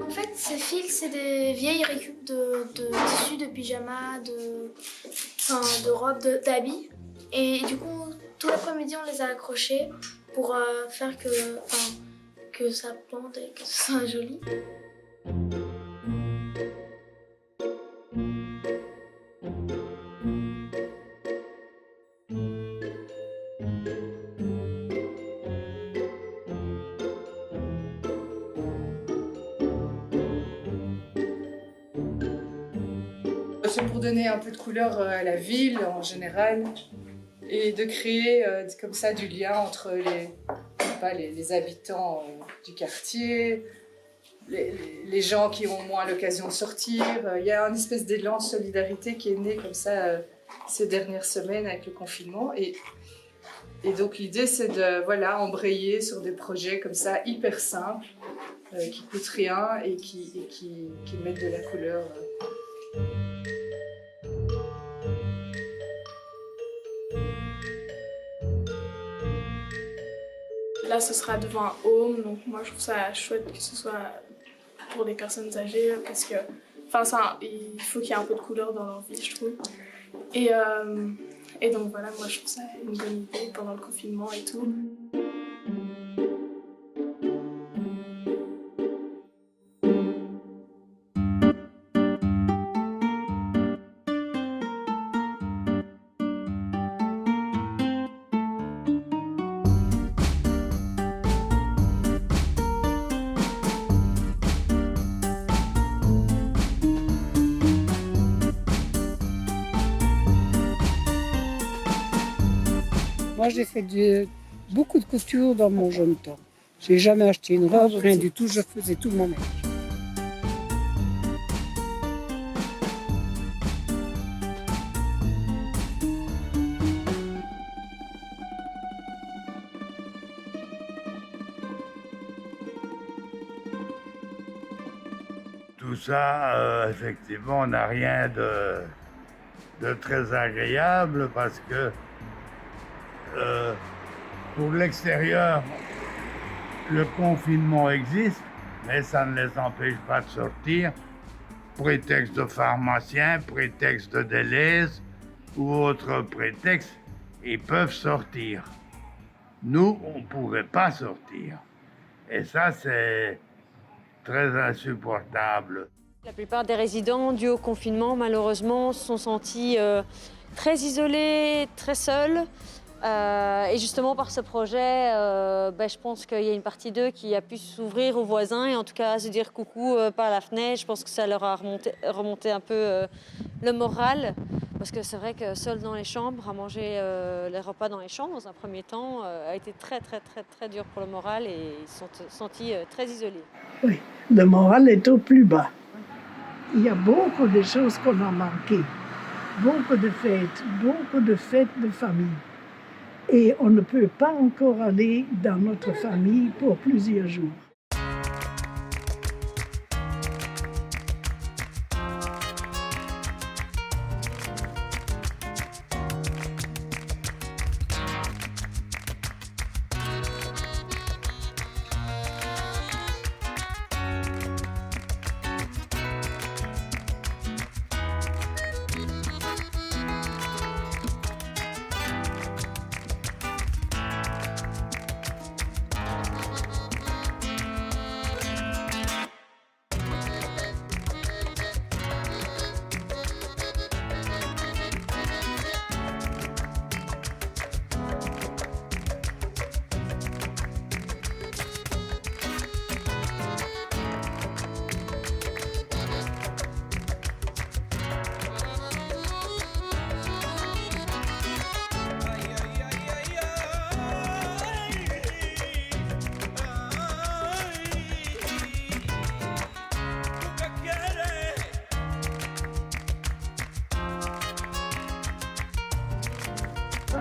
En fait, ces fils, c'est des vieilles récup de tissus, de pyjamas, de robes, d'habits. Et du coup, tout l'après-midi, on les a accrochés pour faire que ça pende et que ce soit joli. C'est pour donner un peu de couleur à la ville en général et de créer comme ça du lien entre les habitants du quartier, les gens qui ont moins l'occasion de sortir. Il y a une espèce d'élan de solidarité qui est né comme ça ces dernières semaines avec le confinement. Et donc l'idée c'est de embrayer sur des projets comme ça hyper simples, qui coûtent rien et qui mettent de la couleur. Là, ce sera devant un home, donc moi je trouve ça chouette que ce soit pour des personnes âgées parce que, il faut qu'il y ait un peu de couleur dans leur vie, je trouve. Et donc voilà, moi je trouve ça une bonne idée pendant le confinement et tout. Moi, j'ai fait beaucoup de couture dans mon jeune temps. J'ai jamais acheté une robe, rien du tout, je faisais tout moi-même. Tout ça, effectivement, on n'a rien de très agréable parce que pour l'extérieur, le confinement existe, mais ça ne les empêche pas de sortir. Prétexte de pharmacien, prétexte de délaise ou autre prétexte, ils peuvent sortir. Nous, on ne pourrait pas sortir. Et ça, c'est très insupportable. La plupart des résidents, dû au confinement, malheureusement, se sont sentis très isolés, très seuls. Et justement, par ce projet, je pense qu'il y a une partie d'eux qui a pu s'ouvrir aux voisins et en tout cas se dire coucou par la fenêtre. Je pense que ça leur a remonté un peu le moral. Parce que c'est vrai que seul dans les chambres, à manger les repas dans les chambres, dans un premier temps, a été très, très, très, très dur pour le moral et ils se sont sentis très isolés. Oui, le moral est au plus bas. Il y a beaucoup de choses qu'on a manquées. Beaucoup de fêtes de famille. Et on ne peut pas encore aller dans notre famille pour plusieurs jours.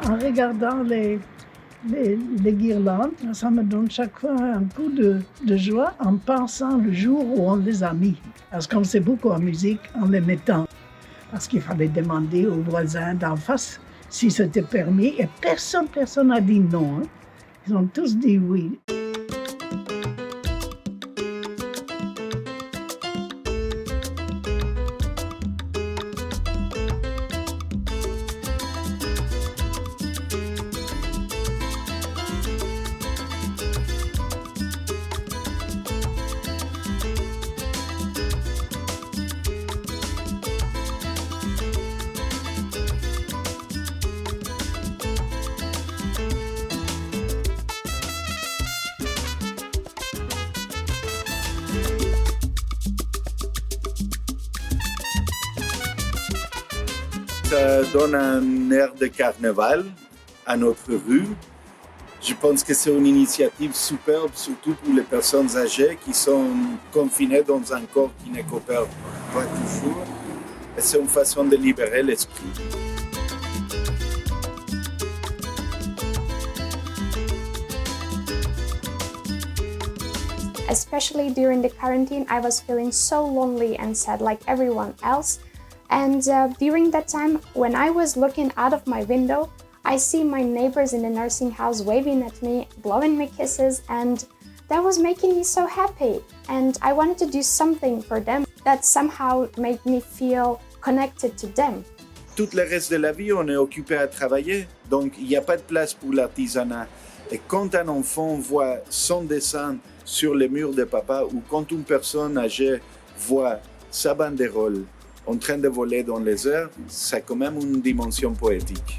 en regardant les guirlandes, ça me donne chaque fois un coup de joie en pensant le jour où on les a mis. Parce qu'on sait beaucoup en musique en les mettant. Parce qu'il fallait demander aux voisins d'en face si c'était permis. Et personne n'a dit non. Hein. Ils ont tous dit oui. Ça donne un air de carnaval à notre rue. Je pense que c'est une initiative superbe, surtout pour les personnes âgées qui sont confinées dans un corps qui ne coopère pas toujours. Et c'est une façon de libérer l'esprit. Especially during the quarantine, I was feeling so lonely and sad like everyone else. And during that time, when I was looking out of my window, I see my neighbors in the nursing house waving at me, blowing me kisses, and that was making me so happy. And I wanted to do something for them that somehow made me feel connected to them. Tout le reste de la vie, on est occupé à travailler, donc il n'y a pas de place pour l'artisanat. Et quand un enfant voit son dessin sur les murs de papa, ou quand une personne âgée voit sa banderole en train de voler dans les airs, ça a quand même une dimension poétique.